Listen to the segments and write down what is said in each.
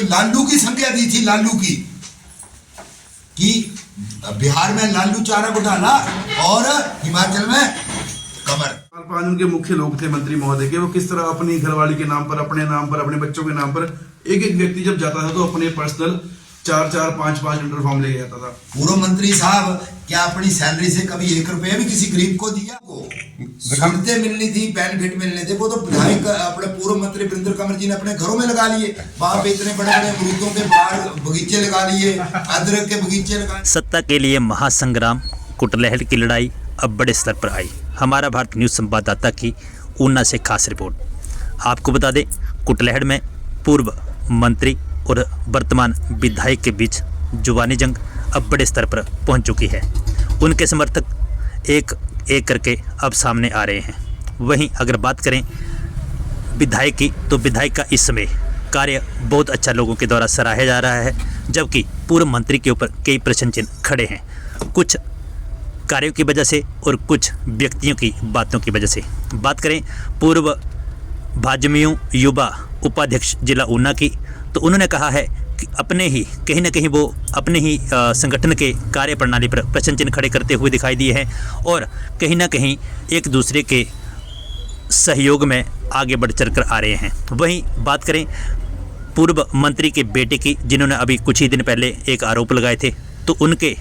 लालू की संख्या दी थी, लालू की, कि बिहार में लालू चारा घोटाला और हिमाचल में कमर। पांच उनके मुख्य लोग थे मंत्री महोदय के, वो किस तरह अपनी घरवाली के नाम पर, अपने नाम पर, अपने बच्चों के नाम पर एक एक व्यक्ति जब जाता था तो अपने पर्सनल 4-4, 5-5 लीटर फॉर्म ले जाता था। पूर्व मंत्री साहब क्या अपनी सैलरी से कभी 1 रुपया भी किसी गरीब को दिया? सुविधाएं मिलनी थी, बेनिफिट मिलने थे, वो तो विधायक अपने पूर्व मंत्री वीरेंद्र कंवर जी ने अपने घरों में लगा लिए। वहां पे इतने बड़े बड़े अमरूदों के बाग बगीचे लगा लिए, अदरक के बगीचे लगा। सत्ता के लिए महासंग्राम, कुटलहड़ की लड़ाई अब बड़े स्तर पर आई। हमारा भारत न्यूज़ संवाददाता की ऊना से खास रिपोर्ट। आपको बता दें, कुटलहड़ में पूर्व मंत्री और वर्तमान विधायक के बीच जुबानी जंग अब बड़े स्तर पर पहुंच चुकी है। उनके समर्थक एक एक करके अब सामने आ रहे हैं। वहीं अगर बात करें विधायक की, तो विधायक का इस समय कार्य बहुत अच्छा लोगों के द्वारा सराहा जा रहा है, जबकि पूर्व मंत्री के ऊपर कई प्रश्न चिन्ह खड़े हैं, कुछ कार्यों की वजह से और कुछ व्यक्तियों की बातों की वजह से। बात करें पूर्व भाजपा युवा उपाध्यक्ष जिला ऊना की, तो उन्होंने कहा है कि अपने ही कहीं ना कहीं वो अपने ही संगठन के कार्य प्रणाली पर प्रश्न चिन्ह खड़े करते हुए दिखाई दिए हैं और कहीं ना कहीं एक दूसरे के सहयोग में आगे बढ़ चढ़कर आ रहे हैं। वहीं बात करें पूर्व मंत्री के बेटे की, जिन्होंने अभी कुछ ही दिन पहले एक आरोप लगाए थे, तो उनके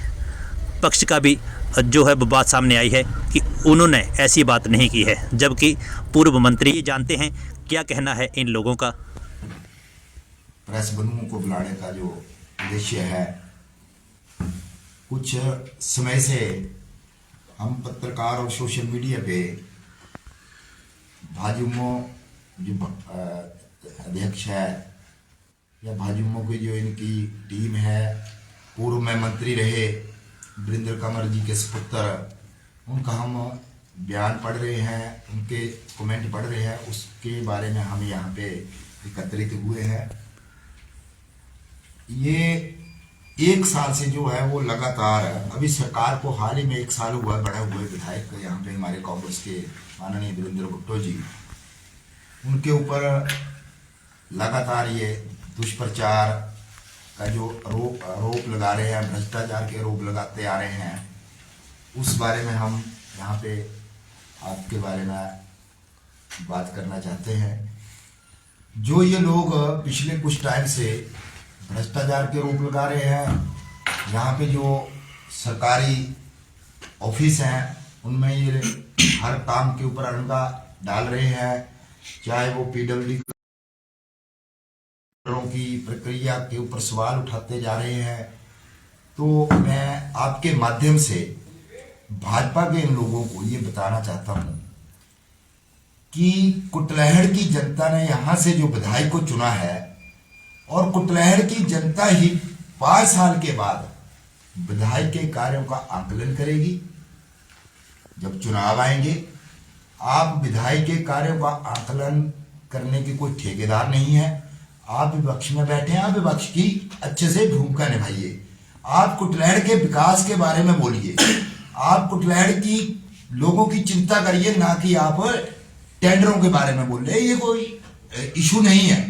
पक्ष का भी जो है बात सामने आई है कि उन्होंने ऐसी बात नहीं की है, जबकि पूर्व मंत्री जानते हैं क्या कहना है इन लोगों का। प्रेस बंधुओं को बुलाने का जो उद्देश्य है, कुछ समय से हम पत्रकार और सोशल मीडिया पे भाजपा जो अध्यक्ष है या भाजपा की जो इनकी टीम है, पूर्व में मंत्री रहे वीरेंद्र कंवर जी के सुपुत्र, उनका हम बयान पढ़ रहे हैं, उनके कमेंट पढ़ रहे हैं, उसके बारे में हम यहाँ पे एकत्रित हुए हैं। ये 1 साल से जो है वो लगातार, अभी सरकार को हाल ही में 1 साल हुआ बड़े हुए विधायक यहाँ पे हमारे कांग्रेस के माननीय वीरेंद्र भुट्टो जी, उनके ऊपर लगातार ये दुष्प्रचार का जो आरोप लगा रहे हैं, भ्रष्टाचार के आरोप लगाते आ रहे हैं, उस बारे में हम यहाँ पे आपके बारे में बात करना चाहते हैं। जो ये लोग पिछले कुछ टाइम से भ्रष्टाचार के आरोप लगा रहे हैं, यहाँ पे जो सरकारी ऑफिस हैं उनमें ये हर काम के ऊपर अड़ंगा डाल रहे हैं, चाहे वो पीडब्ल्यूडी की प्रक्रिया के ऊपर सवाल उठाते जा रहे हैं। तो मैं आपके माध्यम से भाजपा के इन लोगों को ये बताना चाहता हूं कि कुटलहड़ की जनता ने यहां से जो विधायक को चुना है और कुटलहड़ की जनता ही 5 साल के बाद विधायक के कार्यों का आकलन करेगी। जब चुनाव आएंगे, आप विधायक के कार्यों का आकलन करने की कोई ठेकेदार नहीं है। आप विपक्ष में बैठे हैं, आप विपक्ष की अच्छे से भूमिका निभाइए। आप कुटलहड़ के विकास के बारे में बोलिए, आप कुटलहड़ की लोगों की चिंता करिए, ना कि आप टेंडरों के बारे में बोल रहे। ये कोई इशू नहीं है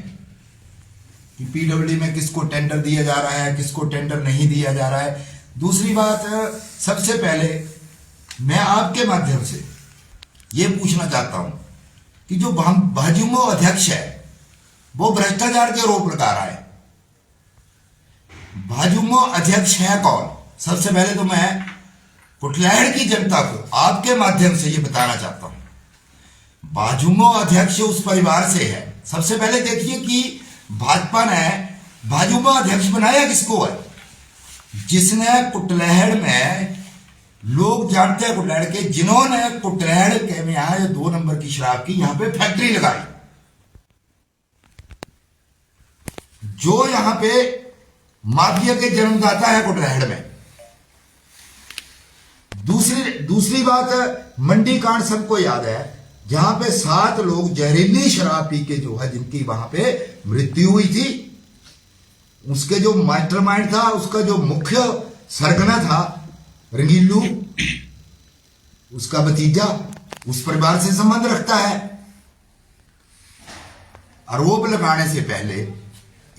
कि पीडब्ल्यूडी में किसको टेंडर दिया जा रहा है, किसको टेंडर नहीं दिया जा रहा है। दूसरी बात, सबसे पहले मैं आपके माध्यम से ये पूछना चाहता हूं कि जो भाजपा अध्यक्ष है वो भ्रष्टाचार के आरोप लगा रहा है। भाजपा अध्यक्ष है कौन? सबसे पहले तो मैं कुटलहड़ की जनता को आपके माध्यम से ये बताना चाहता हूं, भाजपा अध्यक्ष उस परिवार से है। सबसे पहले देखिए कि भाजपा ने भाजपा अध्यक्ष बनाया किसको है? जिसने कुटलहड़ में, लोग जानते हैं कुटलहड़ के, जिन्होंने कुटलहड़ के में यहाँ 2 नंबर की शराब की यहाँ पे फैक्ट्री लगाई, जो यहां पे माफिया के जन्मदाता है कुटलहड़ में। दूसरी बात, मंडी कांड सबको याद है, जहां पे 7 लोग जहरीली शराब पी के जो है जिनकी वहां पे मृत्यु हुई थी, उसके जो मास्टरमाइंड था, उसका जो मुख्य सरगना था रंगीलू, उसका भतीजा उस परिवार से संबंध रखता है। आरोप लगाने से पहले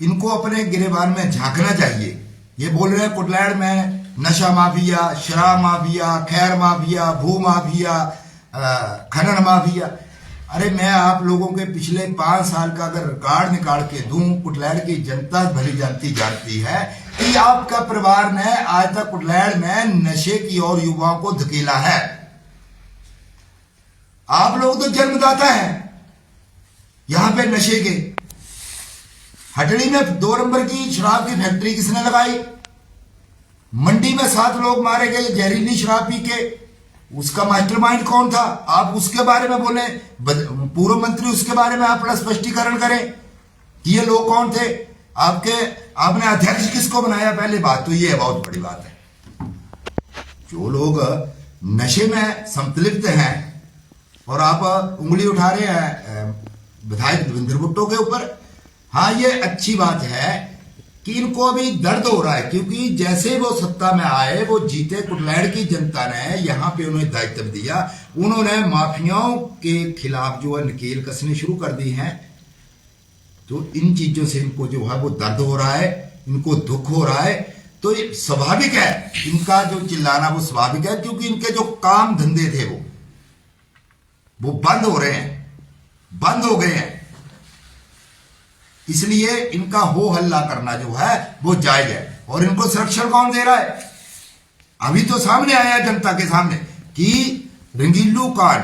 इनको अपने गिरेबान में झांकना चाहिए। ये बोल रहे हैं कुटलैहड़ में नशा माफिया, शराब माफिया, खैर माफिया, भू माफिया, खनन माफिया। अरे मैं आप लोगों के पिछले 5 साल का अगर रिकॉर्ड निकाल के दूं, कुटलैहड़ की जनता भली जानती है कि आपका परिवार ने आज तक कुटलैहड़ में नशे की और युवाओं को धकेला है। आप लोग तो जन्मदाता हैं यहां पे नशे के। हटड़ी में 2 नंबर की शराब की फैक्ट्री किसने लगाई? मंडी में 7 लोग मारे गए जहरीली शराब पी के, उसका मास्टरमाइंड कौन था? आप उसके बारे में बोले, पूर्व मंत्री उसके बारे में अपना स्पष्टीकरण करें कि ये लोग कौन थे। आपने अध्यक्ष किसको बनाया? पहले बात तो ये है, बहुत बड़ी बात है। जो लोग नशे में संतलिप्त हैं और आप उंगली उठा रहे हैं विधायक देवेंद्र भुट्टो के ऊपर, हाँ ये अच्छी बात है कि इनको अभी दर्द हो रहा है, क्योंकि जैसे वो सत्ता में आए, वो जीते, कुटलैहड़ की जनता ने यहाँ पे उन्हें दायित्व दिया, उन्होंने माफियाओं के खिलाफ जो है नकेल कसने शुरू कर दी हैं। तो इन चीजों से इनको जो है वो दर्द हो रहा है, इनको दुख हो रहा है। तो ये स्वाभाविक है, इनका जो चिल्लाना वो स्वाभाविक है, क्योंकि इनके जो काम धंधे थे वो बंद हो रहे हैं, बंद हो गए हैं। इसलिए इनका हो हल्ला करना जो है वो जायज है। और इनको संरक्षण कौन दे रहा है? अभी तो सामने आया जनता के सामने कि रंगीलू कांड,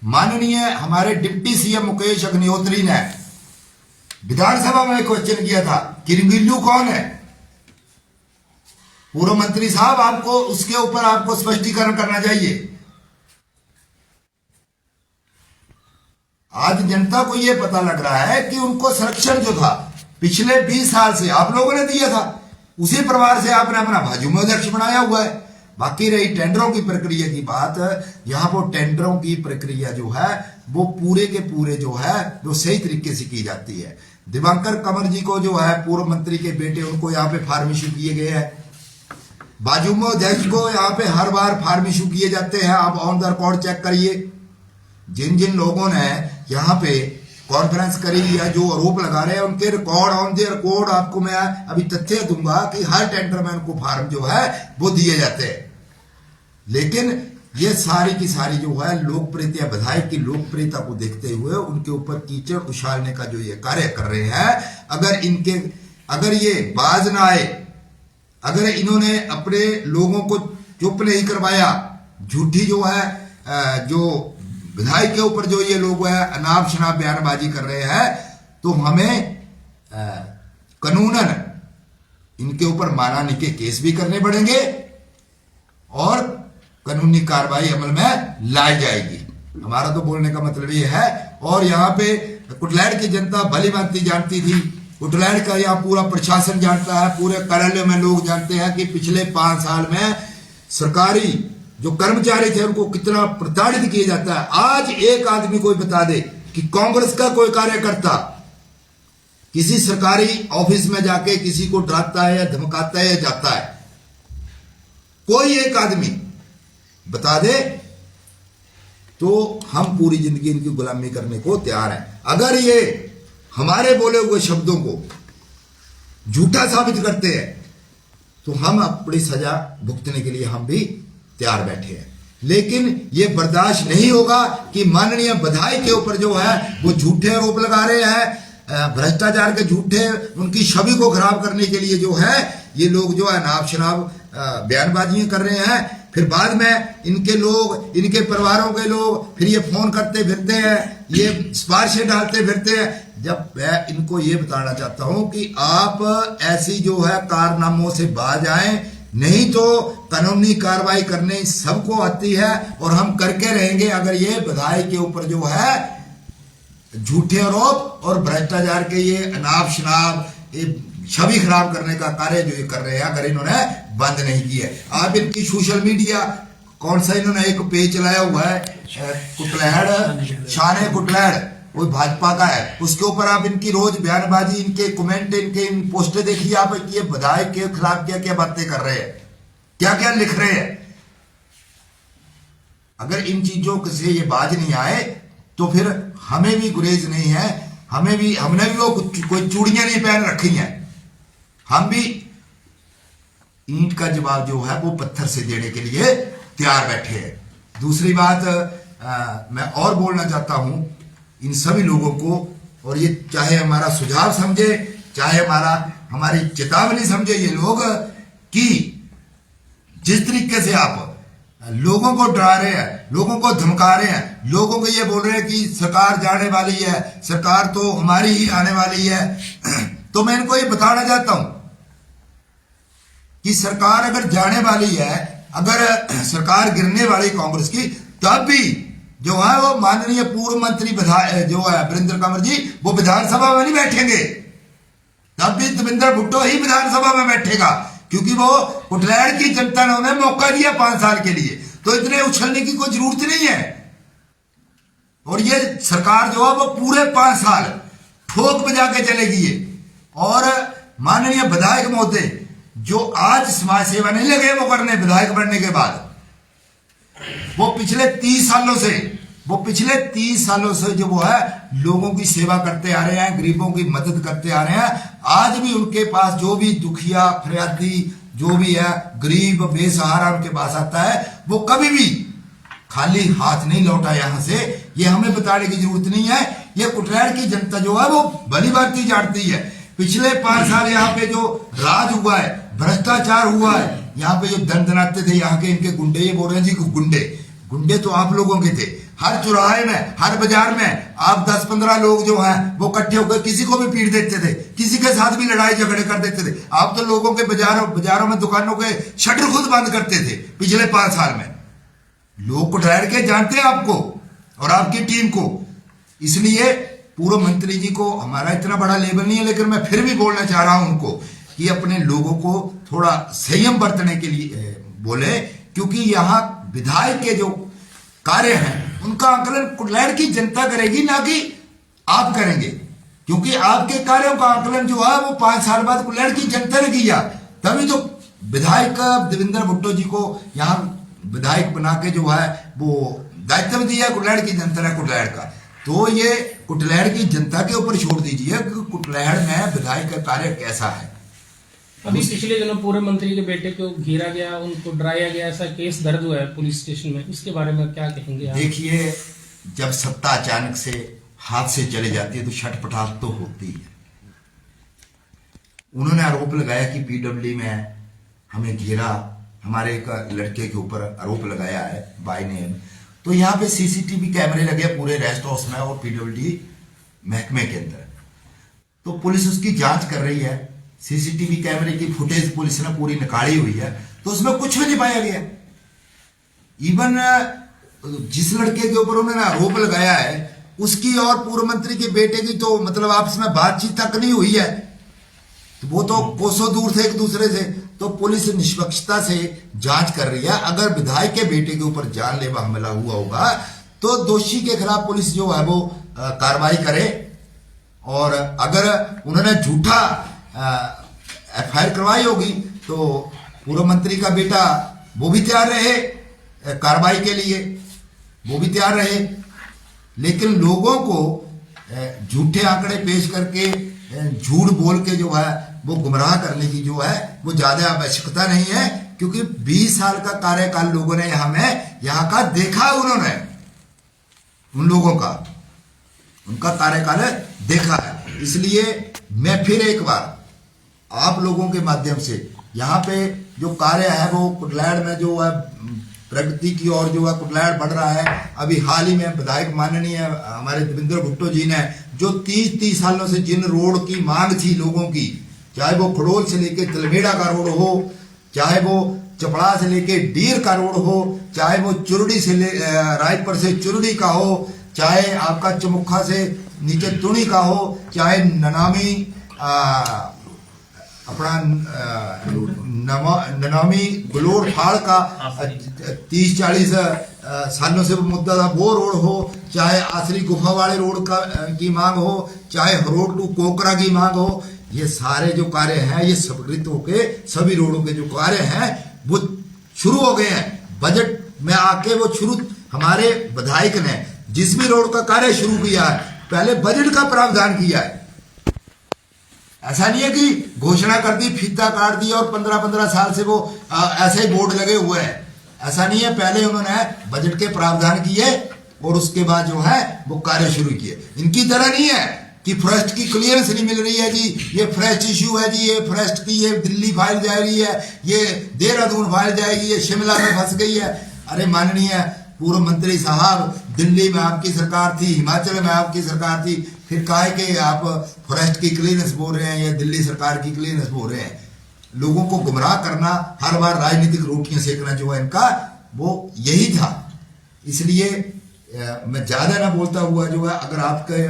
माननीय हमारे डिप्टी सीएम मुकेश अग्निहोत्री ने विधानसभा में क्वेश्चन किया था कि रंगीलू कौन है। पूर्व मंत्री साहब, आपको उसके ऊपर आपको स्पष्टीकरण करना चाहिए। आज जनता को यह पता लग रहा है कि उनको संरक्षण जो था पिछले 20 साल से आप लोगों ने दिया था, उसी परिवार से आपने अपना भाजपा अध्यक्ष बनाया हुआ है। बाकी रही टेंडरों की प्रक्रिया की बात, यहाँ पर टेंडरों की प्रक्रिया जो है वो पूरे के पूरे जो है वो सही तरीके से की जाती है। दिवाकर कंवर जी को जो है पूर्व मंत्री के बेटे, उनको यहाँ पे फार्म इशू किए गए हैं। भाजपा अध्यक्ष को यहाँ पे हर बार फार्म इशू किए जाते हैं। आप ऑन द रिकॉर्ड चेक करिए, जिन जिन लोगों ने यहाँ पे कॉन्फ्रेंस करी या जो आरोप लगा रहे हैं उनके रिकॉर्ड, ऑन द रिकॉर्ड आपको मैं अभी तथ्य दूंगा कि हर टेंडर में उनको फार्म जो है वो दिए जाते हैं। लेकिन ये सारी की सारी जो है लोकप्रियता, विधायक की लोकप्रियता को देखते हुए उनके ऊपर कीचड़ उछालने का जो ये कार्य कर रहे हैं, अगर ये बाज ना आए, अगर इन्होंने अपने लोगों को चुप नहीं करवाया, झूठी जो है जो विधायक के ऊपर जो ये लोग है अनाप शनाप बयानबाजी कर रहे हैं, तो हमें कानूनन इनके ऊपर मानहानि के केस भी करने पड़ेंगे और कानूनी कार्रवाई अमल में लाई जाएगी। हमारा तो बोलने का मतलब ये है। और यहाँ पे कुटलैहड़ की जनता भली भांति जानती थी, कुटलैहड़ का यहाँ पूरा प्रशासन जानता है, पूरे कार्यालय में लोग जानते हैं कि पिछले 5 साल में सरकारी जो कर्मचारी थे उनको कितना प्रताड़ित किया जाता है। आज एक आदमी कोई बता दे कि कांग्रेस का कोई कार्यकर्ता किसी सरकारी ऑफिस में जाके किसी को डराता है या धमकाता है या जाता है, कोई एक आदमी बता दे तो हम पूरी जिंदगी इनकी गुलामी करने को तैयार हैं। अगर ये हमारे बोले हुए शब्दों को झूठा साबित करते हैं तो हम अपनी सजा भुगतने के लिए हम भी तैयार बैठे हैं। लेकिन ये बर्दाश्त नहीं होगा कि माननीय विधायक के ऊपर जो है वो झूठे आरोप लगा रहे हैं, भ्रष्टाचार के झूठे, उनकी छवि को खराब करने के लिए जो है ये लोग जो है नाप शनाप बयानबाजियां कर रहे हैं। फिर बाद में इनके लोग, इनके परिवारों के लोग फिर ये फोन करते फिरते हैं, ये सिफारिशें डालते फिरते हैं। जब मैं इनको ये बताना चाहता हूं कि आप ऐसी जो है कारनामों से बाज आए, नहीं तो कानूनी कार्रवाई करने सबको आती है और हम करके रहेंगे। अगर ये विधायक के ऊपर जो है झूठे आरोप और भ्रष्टाचार के ये अनाप शनाप छवि खराब करने का कार्य जो ये कर रहे हैं, अगर इन्होंने बंद नहीं किया। आप इनकी सोशल मीडिया कौन सा इन्होंने एक पेज चलाया हुआ है, कुटलैहड़ शान कुटलैहड़, वो भाजपा का है, उसके ऊपर आप इनकी रोज बयानबाजी, इनके कमेंट, इनके पोस्टें देखिए आप कि ये विधायक के खिलाफ क्या क्या बातें कर रहे हैं, क्या क्या लिख रहे हैं। अगर इन चीजों से ये बाज नहीं आए तो फिर हमें भी गुरेज नहीं है। हमने भी वो कोई चूड़ियां नहीं पहन रखी हैं, हम भी ईंट का जवाब जो है वो पत्थर से देने के लिए तैयार बैठे हैं। दूसरी बात मैं और बोलना चाहता हूं इन सभी लोगों को, और ये चाहे हमारा सुझाव समझे चाहे हमारी चेतावनी समझे ये लोग, कि जिस तरीके से आप लोगों को डरा रहे हैं, लोगों को धमका रहे हैं, लोगों को ये बोल रहे हैं कि सरकार जाने वाली है, सरकार तो हमारी ही आने वाली है, तो मैं इनको ये बताना चाहता हूं कि सरकार अगर जाने वाली है, अगर सरकार गिरने वाली कांग्रेस की, तब भी जो है वो माननीय पूर्व मंत्री जो है वीरेंद्र कंवर जी वो विधानसभा में नहीं बैठेंगे, तब भी देवेंद्र भुट्टो ही विधानसभा में बैठेगा, क्योंकि वो कुटलैहड़ की जनता ने उन्हें मौका दिया 5 साल के लिए, तो इतने उछलने की कोई जरूरत नहीं है। और ये सरकार जो है वो पूरे 5 साल ठोक बजा के चलेगी। और माननीय विधायक महोदय जो आज समाज सेवा नहीं लगे वो करने विधायक बनने के बाद, वो पिछले 30 सालों से जो वो है लोगों की सेवा करते आ रहे हैं, गरीबों की मदद करते आ रहे हैं। आज भी उनके पास जो भी दुखिया फरियादी जो भी है गरीब बेसहारा उनके पास आता है, वो कभी भी खाली हाथ नहीं लौटा यहां से। ये हमें बताने की जरूरत नहीं है, ये कुटलैहड़ की जनता जो है वो भली भांति जानती है। पिछले 5 साल यहाँ पे जो राज हुआ है, भ्रष्टाचार हुआ है, यहाँ पे जो दंदनाते थे यहाँ के इनके गुंडे, ये बोल रहे हैं जी गुंडे तो आप लोगों के थे। हर चौराहे में, हर बाजार में आप 10-15 लोग जो हैं वो इकट्ठे होकर किसी को भी पीट देते थे, किसी के साथ भी लड़ाई झगड़े कर देते थे। आप तो लोगों के बाजारों में दुकानों के शटर खुद बंद करते थे पिछले 5 साल में। लोग कुटलैहड़ के जानते हैं आपको और आपकी टीम को, इसलिए पूर्व मंत्री जी को हमारा इतना बड़ा लेवल नहीं है, लेकिन मैं फिर भी बोलना चाह रहा हूं उनको कि अपने लोगों को थोड़ा संयम बरतने के लिए बोले, क्योंकि यहाँ विधायक के जो कार्य हैं उनका आकलन कुटलैहड़ की जनता करेगी, ना कि आप करेंगे, क्योंकि आपके कार्यों का आकलन जो है वो 5 साल बाद कुटलैहड़ की जनता ने किया। तभी तो विधायक देवेंद्र भुट्टो जी को यहाँ विधायक बना के जो है वो दायित्व दिया कुटलैहड़ की जनता ने कुटलैहड़ का। तो ये कुटलैहड़ की जनता के ऊपर छोड़ दीजिए कि कुटलैहड़ में विधायक का कार्य कैसा है। अभी पिछले दिनों पूर्व मंत्री के बेटे को घेरा गया, उनको डराया गया, ऐसा केस दर्ज हुआ है पुलिस स्टेशन में, इसके बारे में क्या कहेंगे आप? देखिए, जब सत्ता अचानक से हाथ से चले जाती है तो छटपटाहट तो होती है। उन्होंने आरोप लगाया कि पीडब्ल्यू में हमें घेरा, हमारे एक लड़के के ऊपर आरोप लगाया है बाय नेम। तो यहाँ पे सीसीटीवी कैमरे लगे पूरे रेस्ट हाउस में और पीडब्ल्यू महकमे के अंदर, तो पुलिस उसकी जांच कर रही है। सीसीटीवी कैमरे की फुटेज पुलिस ने पूरी निकाली हुई है, तो उसमें कुछ भी नहीं पाया गया। इवन जिस लड़के के ऊपर उन्होंने आरोप लगाया है उसकी और पूर्व मंत्री के बेटे की तो मतलब आपस में बातचीत तक नहीं हुई है, तो वो तो कोसों दूर थे एक दूसरे से। तो पुलिस निष्पक्षता से जांच कर रही है। अगर विधायक के बेटे के ऊपर जानलेवा हमला हुआ होगा तो दोषी के खिलाफ पुलिस जो है वो कार्रवाई करे, और अगर उन्होंने झूठा एफआईआर करवाई होगी तो पूर्व मंत्री का बेटा वो भी तैयार रहे कार्रवाई के लिए, वो भी तैयार रहे। लेकिन लोगों को झूठे आंकड़े पेश करके झूठ बोल के जो है वो गुमराह करने की जो है वो ज्यादा आवश्यकता नहीं है, क्योंकि 20 साल का कार्यकाल लोगों ने यहाँ का देखा, उन्होंने उन लोगों का उनका कार्यकाल देखा है। इसलिए मैं फिर एक बार आप लोगों के माध्यम से यहाँ पे जो कार्य है वो कुटलैहड़ में जो है प्रगति की ओर जो है कुटलैहड़ बढ़ रहा है। अभी हाल ही में विधायक माननीय हमारे देवेंद्र भुट्टो जी ने जो 30 सालों से जिन रोड की मांग थी लोगों की, चाहे वो खड़ोल से लेके तलमेड़ा का रोड हो, चाहे वो चपड़ा से लेके डीर का रोड हो, चाहे वो चुरडी से रायपुर से चुरडी का हो, चाहे आपका चमुखा से नीचे तुणी का हो, चाहे ननामी अपना ननामी गलोर फाड़ का 30-40 सालों से मुद्दा था वो रोड हो, चाहे आसरी गुफा वाले रोड का की मांग हो, चाहे रोड टू कोकरा की मांग हो, ये सारे जो कार्य हैं ये स्वीकृत होके सभी रोडों के जो कार्य हैं वो शुरू हो गए हैं। बजट में आके वो शुरू हमारे विधायक ने जिस भी रोड का कार्य शुरू किया है पहले बजट का प्रावधान किया है। ऐसा नहीं है कि घोषणा कर दी, फीता काट दिया और 15-15 साल से वो ऐसे ही बोर्ड लगे हुए हैं। ऐसा नहीं है, पहले उन्होंने बजट के प्रावधान किए और उसके बाद जो है वो कार्य शुरू किए। इनकी तरह नहीं है कि फॉरेस्ट की क्लियरेंस नहीं मिल रही है जी, ये फॉरेस्ट इशू है जी, ये फॉरेस्ट की ये दिल्ली फाइल जा रही है, ये देहरादून फाइल जाएगी, ये शिमला में फंस गई है। अरे माननीय पूर्व मंत्री साहब, दिल्ली में आपकी सरकार थी, हिमाचल में आपकी सरकार थी, फिर काहे के आप फॉरेस्ट की क्लियरेंस बोल रहे हैं या दिल्ली सरकार की क्लियरेंस बोल रहे हैं? लोगों को गुमराह करना, हर बार राजनीतिक रोटियां सेकना जो है इनका वो यही था। इसलिए मैं ज्यादा ना बोलता हुआ जो है, अगर आपके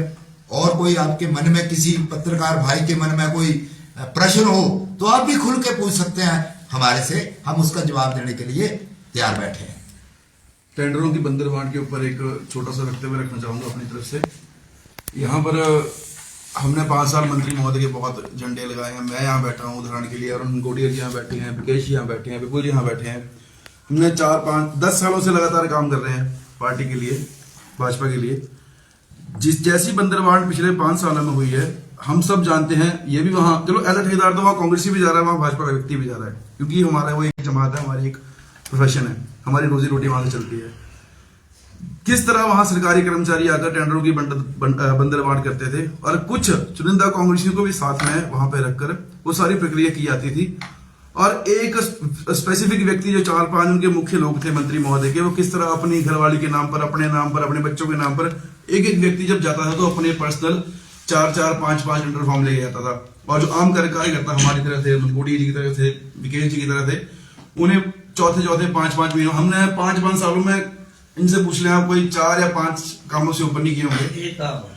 और कोई आपके मन में किसी पत्रकार भाई के मन में कोई प्रश्न हो तो आप भी खुल के पूछ सकते हैं हमारे से, हम उसका जवाब देने के लिए तैयार बैठे हैं। टेंडरों की बंदरबांट के ऊपर एक छोटा सा वक्तव्य रखना चाहूंगा अपनी तरफ से। यहाँ पर हमने 5 साल मंत्री महोदय के बहुत झंडे लगाए हैं। मैं यहाँ बैठा हूँ उदाहरण के लिए, अरुण गोडिया जी यहाँ बैठे हैं, विकेश जी यहाँ बैठे हैं, विपुल जी यहाँ बैठे हैं। हमने 4-5-10 सालों से लगातार काम कर रहे हैं पार्टी के लिए, भाजपा के लिए। जैसी बंदरबांट पिछले 5 सालों में हुई है, हम सब जानते हैं। ये भी वहाँ चलो एज ए ठेकेदार तो वहाँ कांग्रेसी भी जा रहा है, वहाँ भाजपा का व्यक्ति भी जा रहा है, क्योंकि हमारा वो एक जमात है, हमारी एक प्रोफेशन है, हमारी रोजी रोटी वहां से चलती है। किस तरह वहां सरकारी कर्मचारी आकर टेंडरों की बंदरबांट करते थे और कुछ चुनिंदा कांग्रेसियों को भी साथ में वहां पर रखकर वो सारी प्रक्रिया की जाती थी। और एक स्पेसिफिक व्यक्ति जो 4-5 उनके मुख्य लोग थे मंत्री महोदय के, वो किस तरह अपनी घरवाली के नाम पर, अपने नाम पर, अपने बच्चों के नाम पर एक एक व्यक्ति जब जाता था तो अपने पर्सनल 4-4, 5-5 टेंडर फॉर्म ले जाता था। और जो आम कार्यकर्ता हमारी तरह थे, गोडी जी की तरह थे, विकेश जी की तरह थे, उन्हें चौथे 5-5 महीनों, हमने 5 सालों में इनसे पूछ लिया, कोई 4 या 5 कामों से ऊपर नहीं किए होंगे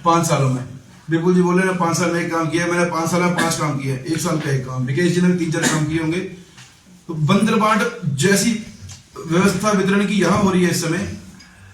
5 सालों में। विपुल जी बोले 5 साल में एक काम किया, मैंने 5 साल में 5 काम किए, 1 साल का 1 काम। विकेश जी ने 3-4 काम किए होंगे। तो बंदरबांट जैसी व्यवस्था वितरण की यहाँ हो रही है इस समय,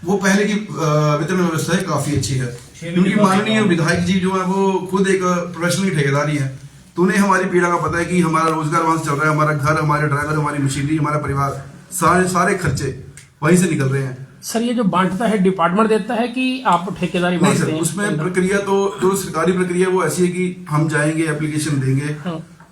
वो पहले की वितरण व्यवस्था है काफी अच्छी है, क्योंकि माननीय विधायक जी जो है वो खुद एक प्रोफेशनल ठेकेदारी है। तो उन्हें हमारी पीड़ा का पता है कि हमारा रोजगार वहां से चल रहा है, हमारा घर, हमारे ड्राइवर, हमारी मशीनरी, हमारा परिवार, सारे खर्चे वहीं से निकल रहे हैं। सर ये जो बांटता है डिपार्टमेंट देता है कि आप ठेकेदारी नहीं बांटते सर, हैं? उसमें प्रक्रिया तो जो सरकारी प्रक्रिया वो ऐसी है कि हम जाएंगे, एप्लीकेशन देंगे,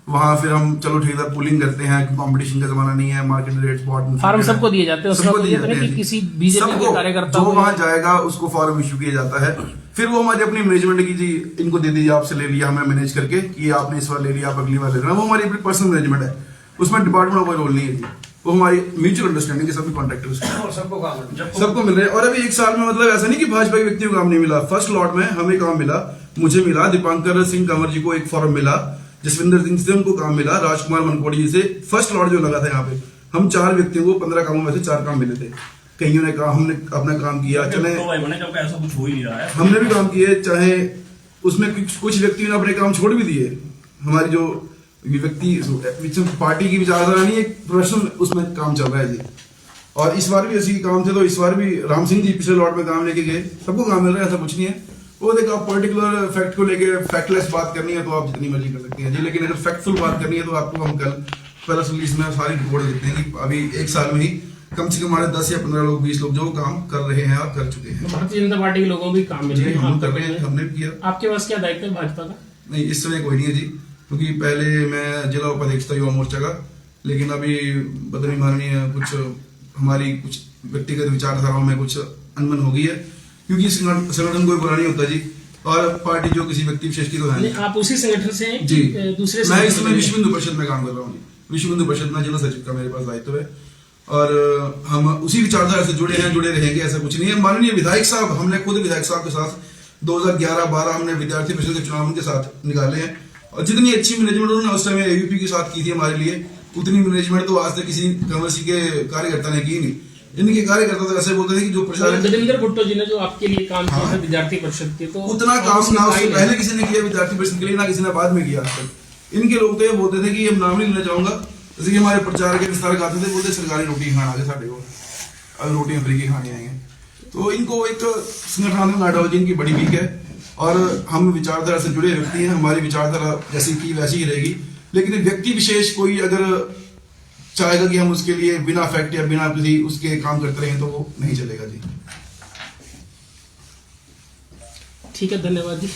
वहां फिर हम चलो ठेकेदार पूलिंग करते हैं, कंपटीशन का जमाना नहीं है, मार्केट रेट स्पॉट फॉर्म सबको दिए जाते हैं, सबको दिए जाते हैं। किसी बीजेपी के कार्यकर्ता जो वहां जाएगा उसको फॉर्म इश्यू किया जाता है, फिर वो हमारी अपनी मैनेजमेंट की जी इनको दे दीजिए, आपसे ले लिया हमें मैनेज करके कि आपने इस बार ले लिया, आप अगली बार ले लेना। वो हमारी अपनी पर्सनल मैनेजमेंट है, उसमें डिपार्टमेंट का कोई रोल नहीं है जी, वो हमारी म्यूचुअल अंडरस्टैंडिंग के सभी कॉन्ट्रैक्टर्स सबको मिल रहे हैं। और अभी 1 साल में मतलब ऐसा नहीं कि भाजपा के व्यक्ति को काम नहीं मिला। फर्स्ट लॉट में हमें काम मिला, मुझे मिला, दीपांकर सिंह कंवर जी को एक फॉर्म मिला, जसविंदर सिंह से उनको काम मिला, राजकुमार मनकोड़ी जी से फर्स्ट लॉट जो लगा था यहाँ पे, हम 4 व्यक्तियों को 15 कामों में से 4 काम मिले थे। कईयों ने काम, हमने अपना काम किया, चले ऐसा कुछ हो ही नहीं रहा है, हमने भी काम किए, चाहे उसमें कुछ व्यक्तियों ने अपने काम छोड़ भी दिए। हमारी जो व्यक्ति पार्टी की विचारधारा नहीं, एक प्रोफेशनल उसमें काम चल रहा है जी। और इस बार भी ऐसी काम थे, तो इस बार भी राम सिंह जी पिछले लॉट में काम लेके गए, सबको काम मिल रहा है, ऐसा कुछ नहीं है। वो देखो आप पर्टिकुलर फैक्ट को लेके फैक्टलेस बात करनी है तो आप जितनी मर्जी कर सकते हैं जी, लेकिन अगर फैक्टफुल बात करनी है तो आपको हम कल प्रेस रिलीज में सारी रिपोर्ट देते हैं कि अभी 1 साल में ही कम से कम हमारे 10 या 15 लोग, 20 लोग जो काम कर रहे हैं और कर चुके हैं। भारतीय जनता पार्टी के लोगों को भी काम मिल रहे हैं, हमने भी किया। आपके पास क्या दायित्व है भाजपा का? नहीं, इस समय कोई नहीं है जी, क्योंकि पहले मैं जिला उपाध्यक्ष था युवा मोर्चा का, लेकिन अभी बदली माननीय कुछ हमारी कुछ व्यक्तिगत विचारधाराओं में कुछ अनबन हो गई है, क्योंकि संगठन कोई बुरा नहीं होता जी, और पार्टी जो किसी व्यक्ति विशेष की तो है नहीं। आप उसी संगठन से हैं जी, दूसरे? मैं इस समय विश्व हिंदू परिषद में काम कर रहा हूँ। विश्व हिंदू परिषद में जिला सचिव का मेरे पास दायित्व है, और हम उसी विचारधारा से जुड़े हैं, जुड़े रहेंगे, ऐसा कुछ नहीं है। माननीय विधायक साहब, हमने खुद विधायक साहब के साथ 2011-12 हमने विद्यार्थी परिषद के चुनाव उनके साथ निकाले हैं, और जितनी अच्छी मैनेजमेंट उन्होंने उस समय एबीपी के साथ की थी हमारे लिए, उतनी मैनेजमेंट तो आज तक किसी कांग्रेसी के कार्यकर्ता ने की नहीं। इनके कार्यकर्ता तो ऐसे बोलते थे कि जो प्रचार गजेंद्र भुट्टो जी ने जो आपके लिए काम किया था विद्यार्थी परिषद के, तो उतना काम ना उससे पहले किसी ने किया विद्यार्थी परिषद के लिए, ना किसी ने बाद में किया आज तक। इनके लोग तो ये बोलते थे कि हम नाम नहीं लेना चाहूंगा, जैसे कि हमारे प्रचार के विस्तार आते थे, बोलते सरकारी रोटी खाना आगे साढ़े को, अब रोटियां फ्री की खानी आएंगे। तो इनको एक संगठनात्मक आइडियोलॉजी इनकी बड़ी वीक है, और हम विचारधारा से जुड़े व्यक्ति हैं, हमारी विचारधारा जैसी की वैसी ही रहेगी। लेकिन व्यक्ति विशेष कोई अगर चाहेगा कि हम उसके लिए बिना फैक्ट या बिना किसी उसके काम करते रहें तो वो नहीं चलेगा जी। ठीक है, धन्यवाद जी।